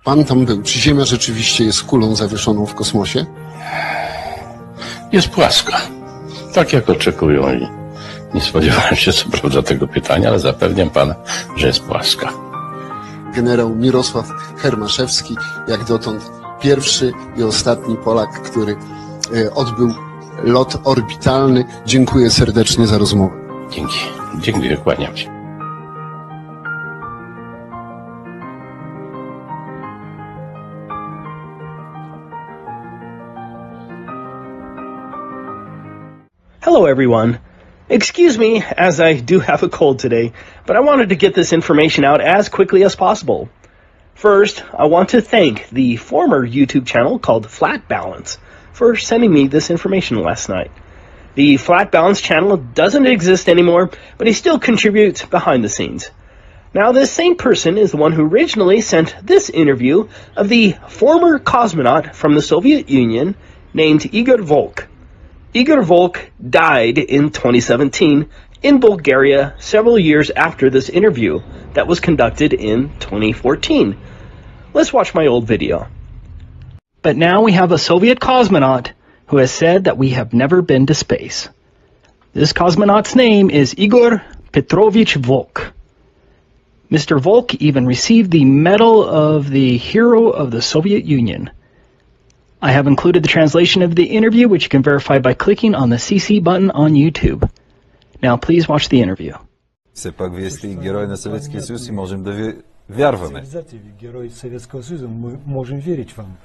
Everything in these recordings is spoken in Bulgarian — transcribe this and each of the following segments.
Pan tam był. Czy Ziemia rzeczywiście jest kulą zawieszoną w kosmosie? Jest płaska. Tak jak oczekują i nie spodziewałem się co prawda tego pytania, ale zapewniam pana, że jest płaska. Generał Mirosław Hermaszewski, jak dotąd pierwszy i ostatni Polak, który odbył lot orbitalny. Dziękuję serdecznie za rozmowę. Dzięki. Dziękuję, kłaniam się. Hello everyone. Excuse me as I do have a cold today, but I wanted to get this information out as quickly as possible. First, I want to thank the former YouTube channel called Flat Balance for sending me this information last night. The Flat Balance channel doesn't exist anymore, but he still contributes behind the scenes. Now, this same person is the one who originally sent this interview of the former cosmonaut from the Soviet Union named Igor Volk. Igor Volk died in 2017 in Bulgaria several years after this interview that was conducted in 2014. Let's watch my old video. But now we have a Soviet cosmonaut who has said that we have never been to space. This cosmonaut's name is Igor Petrovich Volk. Mr. Volk even received the Medal of the Hero of the Soviet Union. I have included the translation of the interview, which you can verify by clicking on the CC button on YouTube. Now please watch the interview. Все пак вие сте герой на Съветския съюз и можем да ви вярваме. Герой Советского Союза, мы можем верить вам.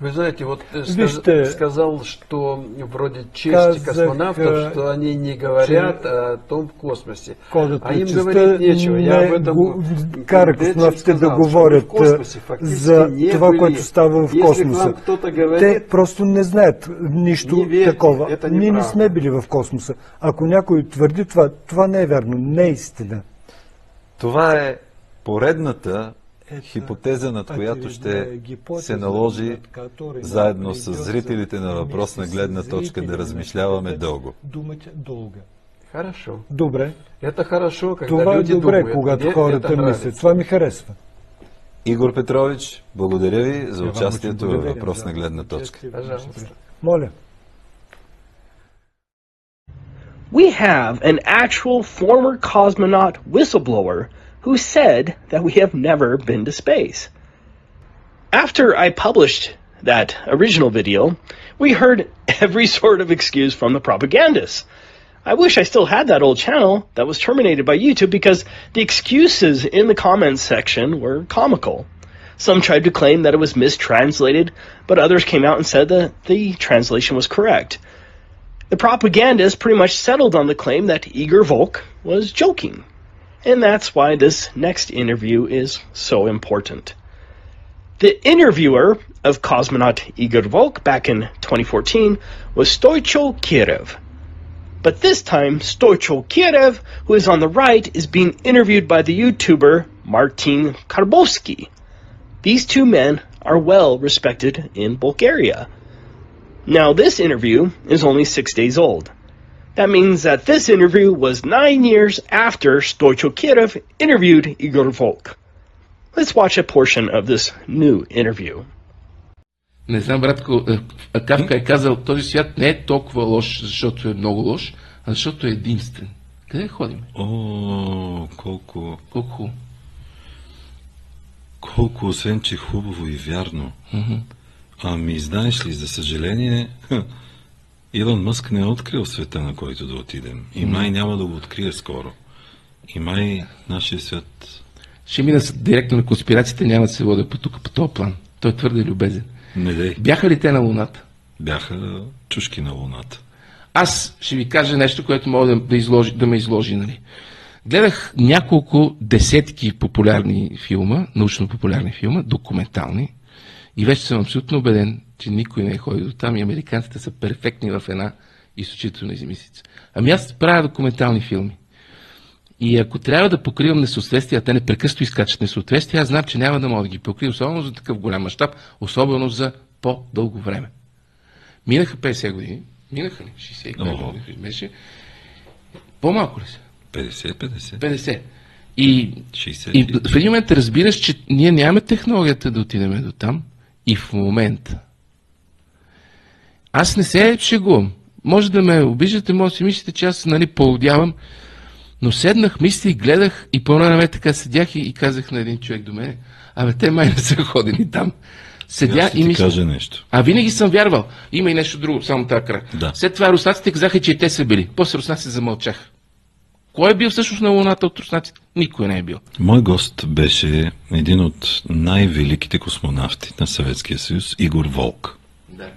Вы знаете, вот Вижте, сказал, что вроде честь космонавтов, что они не говорят о том космосе. А им говорить нечего. Я об этом кара космонавтите да говорят за това, което става в космоса. Те просто не знаят нищо такова. Ние не сме били в космоса. Ако някой твърди това, това не е вярно, не е истина. Това е поредната хипотеза, над която ще се наложи заедно с зрителите на въпросна гледна точка да размишляваме дълго. Хорошо. Добре. Это хорошо, когда това люди е добре, думают. когато хората мислят. Това ми харесва. Игор Петрович, благодаря ви за участието във въпросна гледна точка. Моля. We have an actual former cosmonaut whistleblower who said that we have never been to space. After I published that original video, we heard every sort of excuse from the propagandists. I wish I still had that old channel that was terminated by YouTube because the excuses in the comments section were comical. Some tried to claim that it was mistranslated, but others came out and said that the translation was correct. The propagandists pretty much settled on the claim that Igor Volk was joking. And that's why this next interview is so important. The interviewer of cosmonaut Igor Volk back in 2014 was Stoicho Kirev. But this time, Stoicho Kirev, who is on the right, is being interviewed by the YouTuber Martin Karbowski. These two men are well respected in Bulgaria. Now, this interview is only 6 days old. That means that this interview was 9 years after Stoicho Kirev interviewed Igor Volk. Let's watch a portion of this new interview. Не знам, братко, Кавка е казал, този свят не е толкова лош, защото е много лош, а защото е единствен. Къде ходим? О, колко... Колко? Колко, освен че хубаво и вярно. Ами, знаеш ли, за съжаление, Илон Мъск не е открил света, на който да отидем. И май няма да го открие скоро. И май нашия свят... Ще мина директно на конспирациите, няма да се водя по тук, по този план. Той е твърде любезен. Не дей. Бяха ли те на Луната? Бяха чушки на Луната. Аз ще ви кажа нещо, което мога да ме изложи, нали. Гледах няколко десетки популярни филма, научно-популярни филма, документални, и вече съм абсолютно убеден, че никой не е ходил до там и американците са перфектни в една изключителна измислица. Ами аз правя документални филми. И ако трябва да покривам несъответствия, те непрекъснато изкачат несъответствия, аз знам, че няма да мога да ги покрия, особено за такъв голям мащаб, особено за по-дълго време. Минаха 50 години, минаха ли? 65 години беше. По-малко ли са? 50. 50. И 60. И в един момент разбираш, че ние нямаме технологията да отидем до там. И в момента. Аз не се шегувам. Може да ме обиждате, може да си мислите, че аз поудявам, но седнах, мислих, гледах и по време така седях и казах на един човек до мене, те май не са ходили там. Седя и мисля. Кажа нещо. Винаги съм вярвал. Има и нещо друго, само тази крак. Да. След това руснаците казаха, че и те са били. После руснаците замълчаха. Кой е бил всъщност на Луната от руснаците? Никой не е бил. Мой гост беше един от най-великите космонавти на Съветския съюз, Игор Волк. Да.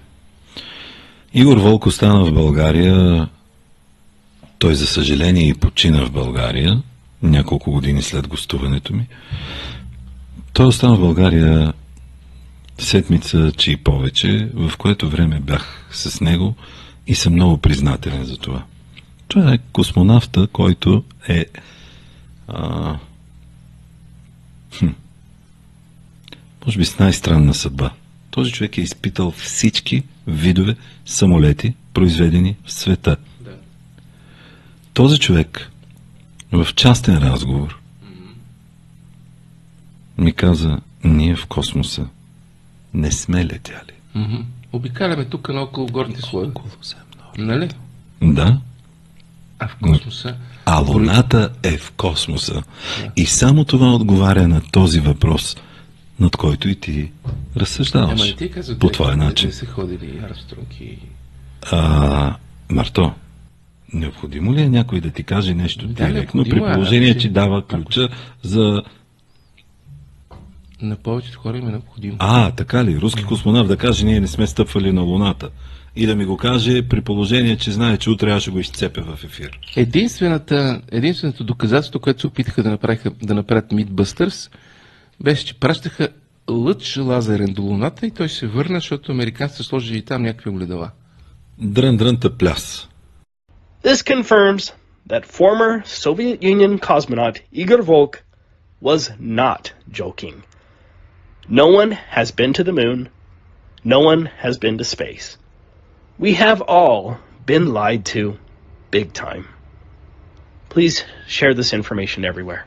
Игор Волк остана в България. Той, за съжаление, и почина в България няколко години след гостуването ми. Той остана в България седмица, че и повече, в което време бях с него и съм много признателен за това. Той е космонавта, който е може би с най-странна съдба. Този човек е изпитал всички видове самолети, произведени в света. Да. Този човек в частен разговор ми каза, ние в космоса не сме летяли. Обикаляме тук наоколо горните слоеве. Нали? Да. А в космоса... А Луната е в космоса. Да. И само това отговаря на този въпрос, над който и ти разсъждаваш. По твой начин. Не са ходили Армстронг и... Марто, необходимо ли е някой да ти каже нещо директно, при необходимо положение, че дава ключа за... На повечето хора им е необходимо. Така ли? Руски космонавт да каже, ние не сме стъпвали на Луната. И да ми го каже при положение, че знае, че утре аз ще го изцепя в ефир. Единственото доказателство, което се опитаха да направят Mythbusters, беше, че пращаха лъч лазерен до Луната и той се върна, защото американците сложили там някакви огледала. Дрън-дрънта пляс. This confirms that former Soviet Union cosmonaut Igor Volk was not joking. No one has been to the moon. No one has been to space. We have all been lied to big time. Please share this information everywhere.